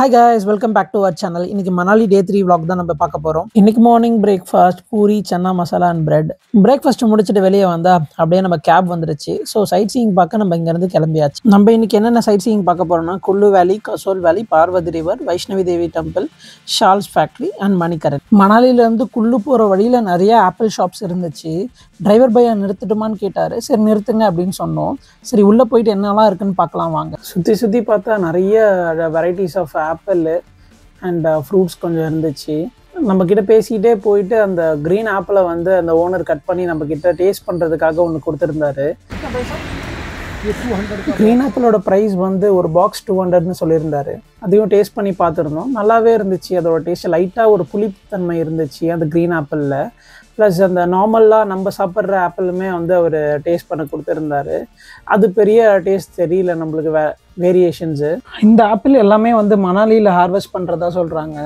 Hi guys, welcome back to our channel. இன்னைக்கு மணாலி டே 3 vlog தான் நம்ம பார்க்க போறோம். இன்னைக்கு morning breakfast puri chana masala and bread. Breakfast முடிச்சிட்டு வெளியே வந்தா அப்படியே நம்ம கேப் வந்துருச்சு. ஸோ சைட் சீயிங் பார்க்க நம்ம இங்கேருந்து கிளம்பியாச்சு. நம்ம இன்னைக்கு என்னென்ன சைட் சீயிங் பார்க்க போறோம்னா Kullu valley, Kasol valley, Parvati river, Vaishnavi Devi temple, shawls factory and Manikaran. மணாலியிலேருந்து குல்லு போகிற வழியில் நிறைய ஆப்பிள் ஷாப்ஸ் இருந்துச்சு. டிரைவர் பையா நிறுத்தட்டுமான்னு கேட்டார். சரி நிறுத்துங்க அப்படின்னு சொன்னோம். சரி உள்ளே போயிட்டு என்னெல்லாம் இருக்குன்னு பார்க்கலாம் வாங்க. சுற்றி பார்த்தா நிறைய varieties of apple and fruits கொஞ்சம் இருந்துச்சு. நம்மக்கிட்ட பேசிக்கிட்டே போயிட்டு அந்த க்ரீன் ஆப்பிளை வந்து அந்த ஓனர் கட் பண்ணி நம்மக்கிட்ட டேஸ்ட் பண்ணுறதுக்காக ஒன்று கொடுத்துருந்தாரு. க்ரீன் ஆப்பிளோட ப்ரைஸ் வந்து ஒரு பாக்ஸ் 200ன்னு சொல்லியிருந்தாரு. அதையும் டேஸ்ட் பண்ணி பார்த்துருந்தோம். நல்லாவே இருந்துச்சு. அதோட டேஸ்ட் லைட்டாக ஒரு புளிப்புத்தன்மை இருந்துச்சு அந்த க்ரீன் ஆப்பிளில். ப்ளஸ் அந்த நார்மலாக நம்ம சாப்பிட்ற ஆப்பிளுமே வந்து அவர் டேஸ்ட் பண்ண கொடுத்துருந்தாரு. அது பெரிய டேஸ்ட் தெரியல நம்மளுக்கு வேரியேஷன்ஸு. இந்த ஆப்பிள் எல்லாமே வந்து மணாலியில் ஹார்வெஸ்ட் பண்ணுறதா சொல்கிறாங்க.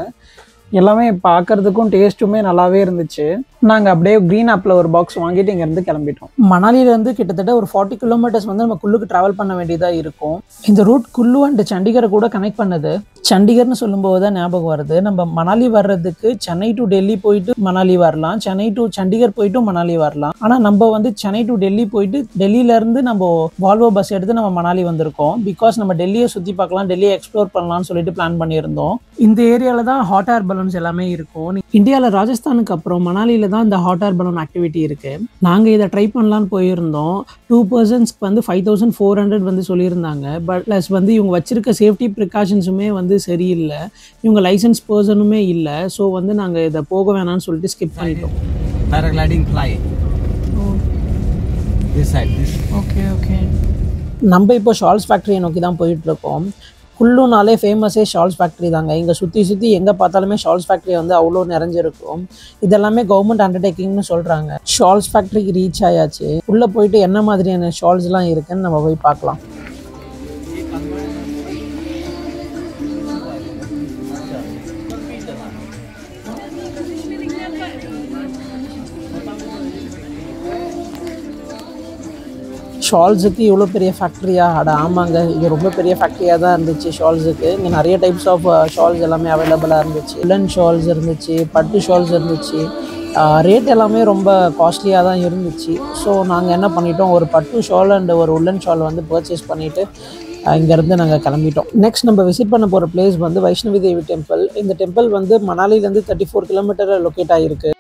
எல்லாமே பார்க்குறதுக்கும் டேஸ்ட்டுமே நல்லாவே இருந்துச்சு. நாங்கள் அப்படியே க்ரீன் ஆப்பில் ஒரு பாக்ஸ் வாங்கிட்டு இங்கேருந்து கிளம்பிட்டோம். மணாலியிலேருந்து கிட்டத்தட்ட ஒரு 40 கிலோமீட்டர்ஸ் வந்து நம்ம குல்லுக்கு ட்ராவல் பண்ண வேண்டியதாக இருக்கும். இந்த ரூட் குல்லு அண்ட் சண்டிகரை கூட கனெக்ட் பண்ணுது. சண்டிகர்னு சொல்லும்போது தான் ஞாபகம் வருது. நம்ம மணாலி வர்றதுக்கு சென்னை டு டெல்லி போயிட்டு மணாலி வரலாம், சென்னை டு சண்டிகர் போயிட்டு மணாலி வரலாம். ஆனால் நம்ம வந்து சென்னை டு டெல்லி போயிட்டு டெல்லியிலேருந்து நம்ம வால்வோ பஸ் எடுத்து நம்ம மணாலி வந்திருக்கோம். பிகாஸ் நம்ம டெல்லியை சுற்றி பார்க்கலாம், டெல்லியை எக்ஸ்ப்ளோர் பண்ணலாம்னு சொல்லிட்டு பிளான் பண்ணியிருந்தோம். இந்த ஏரியாவில் தான் ஹாட் ஏர் பலூன்ஸ் எல்லாமே இருக்கும். இந்தியாவில் ராஜஸ்தானுக்கு அப்புறம் மணாலியில் தான் இந்த ஹாட் ஏர் பலூன் ஆக்டிவிட்டி இருக்குது. நாங்கள் இதை ட்ரை பண்ணலான்னு போயிருந்தோம். 2 பர்சன்ஸ்க்கு வந்து 5400 வந்து சொல்லியிருந்தாங்க. பட் ப்ளஸ் வந்து இவங்க வச்சிருக்க சேஃப்டி ப்ரிகாஷன்ஸுமே வந்து சரியில்லை. இவங்க லைசன்ஸ் பர்சனுமே இல்லை. ஸோ வந்து நாங்கள் இதை போக வேணாம்னு சொல்லிட்டு ஸ்கிப் பண்ணிட்டோம். Paragliding fly this side this okay நம்ம இப்போ ஷால்ஸ் ஃபேக்ட்ரியை நோக்கி தான் போயிட்டுருக்கோம். குல்லுனாலே ஃபேமஸே ஷால்ஸ் ஃபேக்ட்ரி தாங்க. இங்கே சுற்றி எங்கே பார்த்தாலுமே ஷால்ஸ் ஃபேக்ட்ரி வந்து அவ்வளோ நிறைஞ்சிருக்கும். இதெல்லாமே கவர்மெண்ட் அண்டர்டேக்கிங்னு சொல்கிறாங்க. ஷால்ஸ் ஃபேக்ட்ரிக்கு ரீச் ஆயாச்சு. உள்ளே போயிட்டு என்ன மாதிரியான ஷால்ஸ்லாம் இருக்குன்னு நம்ம போய் பார்க்கலாம். ஷால்ஸுக்கு இவ்வளோ பெரிய ஃபேக்ட்ரியா? ஆமாங்க, இது ரொம்ப பெரிய ஃபேக்ட்ரியாக தான் இருந்துச்சு ஷால்ஸுக்கு. இங்கே நிறைய டைப்ஸ் ஆஃப் ஷால்ஸ் எல்லாமே அவைலபிளாக இருந்துச்சு. உல்லன் ஷால்ஸ் இருந்துச்சு, பட்டு ஷால்ஸ் இருந்துச்சு. ரேட் எல்லாமே ரொம்ப காஸ்ட்லியாக தான் இருந்துச்சு. ஸோ நாங்கள் என்ன பண்ணிட்டோம், ஒரு பட்டு ஷால் அண்ட் ஒரு உல்லன் ஷால் வந்து பர்ச்சேஸ் பண்ணிவிட்டு இங்கேருந்து நாங்கள் கிளம்பிட்டோம். நெக்ஸ்ட் நம்ம விசிட் பண்ண போகிற பிளேஸ் வந்து வைஷ்ணவி தேவி டெம்பிள். இந்த டெம்பிள் வந்து மணாலிலேருந்து 34 கிலோமீட்டர் லொக்கேட் ஆகிருக்கு.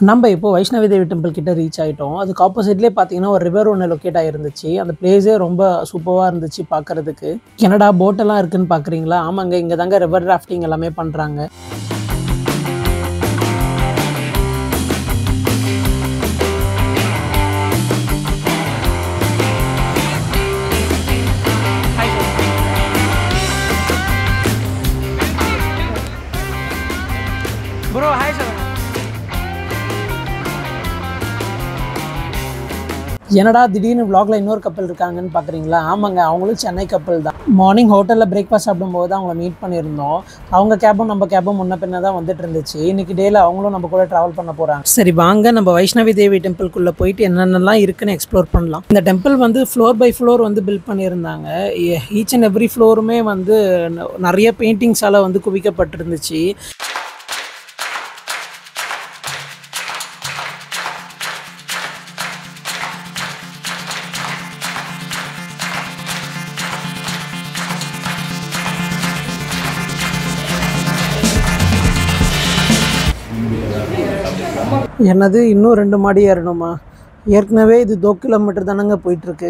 நம்ம இப்போ வைஷ்ணவி தேவி டெம்பிள் கிட்ட ரீச் ஆகிட்டோம். அதுக்கு ஆப்போசிட்லேயே பார்த்தீங்கன்னா ஒரு ரிவர் ஒன்று லொக்கேட் ஆகிருந்துச்சு. அந்த பிளேஸே ரொம்ப சூப்பராக இருந்துச்சு பார்க்குறதுக்கு. என்னடா போட்டெல்லாம் இருக்குன்னு பார்க்குறீங்களா? ஆமாங்க, இங்கே தாங்க ரிவர் ராஃப்டிங் எல்லாமே பண்ணுறாங்க. Bro hi sir. என்னடா திடீர்னு vlogல இன்னொரு கப்பல் இருக்காங்கன்னு பார்க்குறீங்களா? ஆமாங்க, அவங்களும் சென்னை கப்பல் தான். மார்னிங் ஹோட்டலில் பிரேக்ஃபாஸ்ட் சாப்பிடும்போது தான் அவங்கள மீட் பண்ணியிருந்தோம். அவங்க கேபும் நம்ம கேபும் முன்ன பின்ன தான் வந்துட்டு இருந்துச்சு. இன்னைக்கு டேயில் அவங்களும் நம்ம கூட ட்ராவல் பண்ண போகிறாங்க. சரி வாங்க நம்ம வைஷ்ணவி தேவி டெம்பிள்குள்ளே போயிட்டு என்னென்னலாம் இருக்குன்னு எக்ஸ்ப்ளோர் பண்ணலாம். இந்த டெம்பிள் வந்து ஃப்ளோர் பை ஃப்ளோர் வந்து பில்ட் பண்ணியிருந்தாங்க. ஈச் அண்ட் எவ்ரி ஃப்ளோருமே வந்து நிறைய பெயிண்டிங்ஸால் வந்து குவிக்கப்பட்டிருந்துச்சு. என்னது இன்னும் 2 மாடி ஏறணுமா? ஏற்கனவே இது 2 கிலோமீட்டர் தானங்க போயிட்டுருக்கு.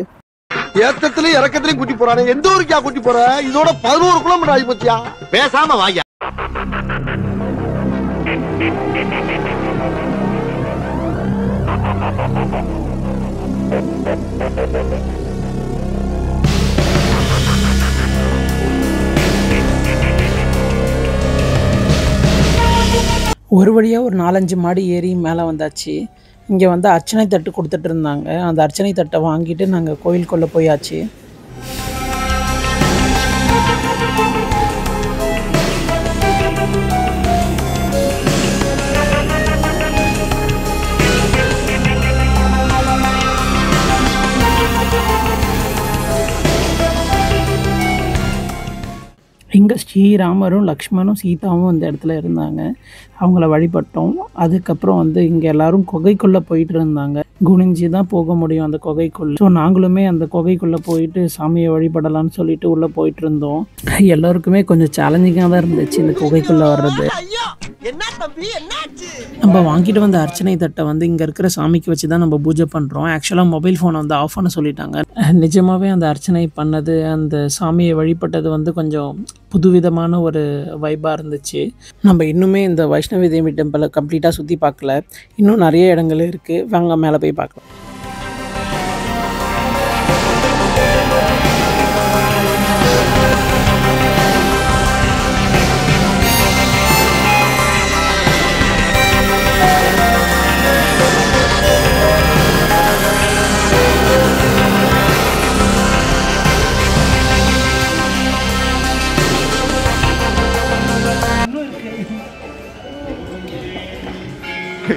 ஏத்தத்திலையும் இறக்கத்திலையும் கூட்டி போறானே. எந்த ஊருக்கா கூட்டி போற? இதோட 11 கிலோமீட்டர் ஆகி போச்சியா? பேசாம வாயா. ஒரு வழியாக ஒரு 4-5 மாடி ஏறி மேலே வந்தாச்சு. இங்கே வந்து அர்ச்சனை தட்டு கொடுத்துட்டு இருந்தாங்க. அந்த அர்ச்சனை தட்டை வாங்கிட்டு நாங்கள் கோயிலுக்குள்ளே போயாச்சு. இங்கே ஸ்ரீராமரும் லக்ஷ்மணும் சீதாவும் இந்த இடத்துல இருந்தாங்க. அவங்கள வழிபட்டோம். அதுக்கப்புறம் வந்து இங்கே எல்லோரும் குகைக்குள்ளே போயிட்டு இருந்தாங்க. குனிஞ்சி தான் போக முடியும் அந்த குகைக்குள்ளே. ஸோ நாங்களுமே அந்த குகைக்குள்ளே போயிட்டு சாமியை வழிபடலான்னு சொல்லிட்டு உள்ளே போயிட்டு இருந்தோம். எல்லாருக்குமே கொஞ்சம் சேலஞ்சிங்காக தான் இருந்துச்சு இந்த குகைக்குள்ளே வர்றது. நம்ம வாங்கிட்டு வந்த அர்ச்சனை தட்டை வந்து இங்கே இருக்கிற சாமிக்கு வச்சு தான் நம்ம பூஜை பண்ணுறோம். ஆக்சுவலாக மொபைல் ஃபோனை வந்து ஆஃப் பண்ண சொல்லிட்டாங்க. நிஜமாகவே அந்த அர்ச்சனை பண்ணது, அந்த சாமியை வழிபட்டது வந்து கொஞ்சம் புதுவிதமான ஒரு வைபாக இருந்துச்சு. நம்ம இன்னுமே இந்த வைஷ்ணவி தேவி டெம்பிளை கம்ப்ளீட்டாக சுற்றி பார்க்கல. இன்னும் நிறைய இடங்கள் இருக்குது. வாங்க மேலே போய் பார்க்கலாம்.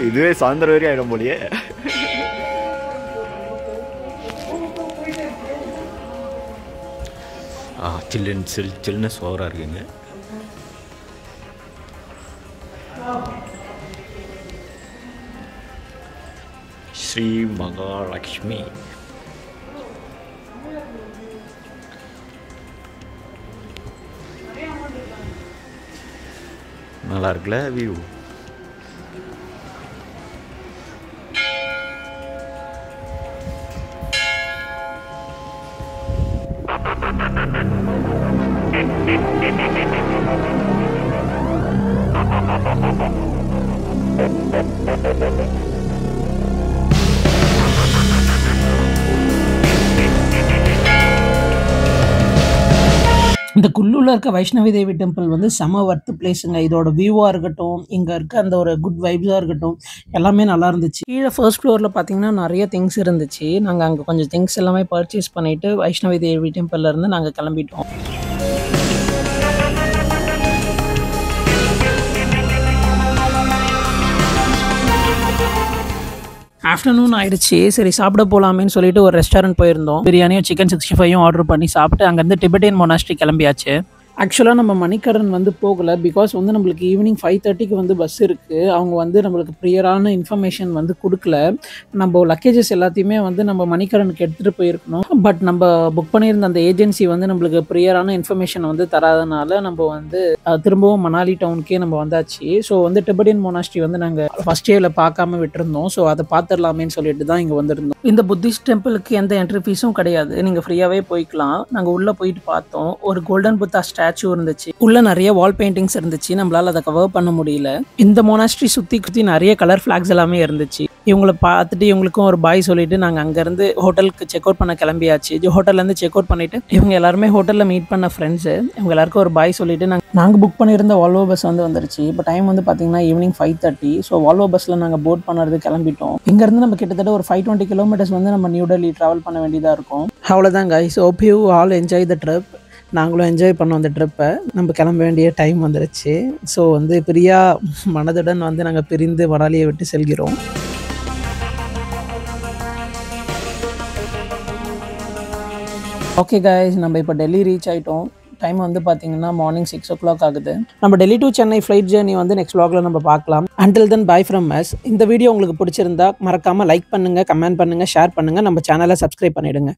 இதுவே சாயந்தரம் வரைக்கும் ஆயிடும் போலியே. சில்னஸ் ஓவராக இருக்குங்க. ஸ்ரீ மகாலட்சுமி நல்லா இருக்குல்ல வியூ. இந்த குல்லூரில் இருக்க வைஷ்ணவி தேவி டெம்பிள் வந்து செம வர்த்து பிளேஸுங்க. இதோட வியூவாக இருக்கட்டும், இங்கே இருக்க அந்த ஒரு குட் வைப்ஸாக இருக்கட்டும், எல்லாமே நல்லா இருந்துச்சு. கீழே ஃபர்ஸ்ட் ஃப்ளோரில் பார்த்தீங்கன்னா நிறைய திங்ஸ் இருந்துச்சு. நாங்கள் அங்கே கொஞ்சம் திங்ஸ் எல்லாமே பர்ச்சேஸ் பண்ணிவிட்டு வைஷ்ணவி தேவி டெம்பிள்லேருந்து நாங்கள் கிளம்பிட்டோம். ஆஃப்டர்நூன் ஆயிடுச்சு. சரி சாப்பிட போகலாமேன்னு சொல்லிட்டு ஒரு ரெஸ்டாரண்ட் போயிருந்தோம். பிரியாணியும் சிக்கன் 65 ஆர்டர் பண்ணி சாப்பிட்டு அங்கேருந்து டிபெட்டியன் மொனாஸ்ட்ரி கிளம்பியாச்சு. ஆக்சுவலாக நம்ம மணிக்கடன் வந்து போகலை. பிகாஸ் வந்து நம்மளுக்கு ஈவினிங் 5:30க்கு வந்து பஸ் இருக்குது. அவங்க வந்து நம்மளுக்கு ப்ரியரான இன்ஃபர்மேஷன் வந்து கொடுக்கல. நம்ம லக்கேஜஸ் எல்லாத்தையுமே வந்து நம்ம மணிக்கடனுக்கு எடுத்துகிட்டு போயிருக்கணும். பட் நம்ம புக் பண்ணியிருந்த அந்த ஏஜென்சி வந்து நம்மளுக்கு ப்ரியரான இன்ஃபர்மேஷன் வந்து தராதனால நம்ம வந்து திரும்பவும் மணாலி டவுனுக்கே நம்ம வந்தாச்சு. ஸோ வந்து டிபெட்டியன் மொனாஸ்ட்ரி வந்து நாங்கள் ஃபஸ்ட் டேவில் பார்க்காம விட்டுருந்தோம். ஸோ அதை பார்த்துடலாமேன்னு சொல்லிட்டு தான் இங்கே வந்திருந்தோம். இந்த புத்திஸ்ட் டெம்பிளுக்கு எந்த என்ட்ரி ஃபீஸும் கிடையாது. நீங்கள் ஃப்ரீயாகவே போய்க்கலாம். நாங்கள் உள்ளே போயிட்டு பார்த்தோம். ஒரு கோல்டன் புத்தா ஸ்டாச்சு இருந்துச்சு. உள்ள நிறைய வால் பெயிண்டிங்ஸ் இருந்துச்சு. நம்மளால அதை கவர் பண்ண முடியல. இந்த மொனாஸ்ட்ரி சுற்றி நிறைய கலர் ஃபிளாக்ஸ் எல்லாமே இருந்துச்சு. இவங்களை பார்த்துட்டு இவங்களுக்கும் ஒரு பாய் சொல்லிட்டு நாங்கள் அங்கேருந்து ஹோட்டலுக்கு செக் அவுட் பண்ண கிளம்பியாச்சு. ஹோட்டல்லேருந்து செக் அவுட் பண்ணிவிட்டு இவங்க எல்லாருமே ஹோட்டலில் மீட் பண்ண ஃப்ரெண்ட்ஸு, இவங்க எல்லாருக்கும் ஒரு பாய் சொல்லிட்டு நாங்கள் புக் பண்ணியிருந்த வால்வோ பஸ் வந்து வந்துருச்சு. இப்போ டைம் வந்து பார்த்தீங்கன்னா ஈவினிங் 5:30. ஸோ வால்வோ பஸ்ஸில் நாங்கள் போட் பண்ணுறது கிளம்பிட்டோம். இங்கேருந்து நம்ம கிட்டத்தட்ட ஒரு 520 கிலோமீட்டர்ஸ் வந்து நம்ம நியூ டெல்லி ட்ராவல் பண்ண வேண்டியதாக இருக்கும். அவ்வளோதான் guys. Hope you all enjoy the trip. நாங்களும் என்ஜாய் பண்ணோம் அந்த ட்ரிப்பை. நம்ம கிளம்ப வேண்டிய டைம் வந்துருச்சு. ஸோ வந்து பிரியா மனதுடன் வந்து நாங்கள் பிரிந்து மணாலியை விட்டு செல்கிறோம். ஓகே கைஸ், நம்ம இப்போ டெல்லி ரீச் ஆகிட்டோம். டைம் வந்து பார்த்தீங்கன்னா மார்னிங் 6 o'clock ஆகுது. நம்ம Delhi to Chennai flight journey வந்து நெக்ஸ்ட் vlogல நம்ம பார்க்கலாம். Until then by from us. இந்த வீடியோ உங்களுக்கு பிடிச்சிருந்தா மறக்காமல் லைக் பண்ணுங்கள், கமெண்ட் பண்ணுங்கள், ஷேர் பண்ணுங்கள், நம்ம சேனலை சப்ஸ்கிரைப் பண்ணிவிடுங்க.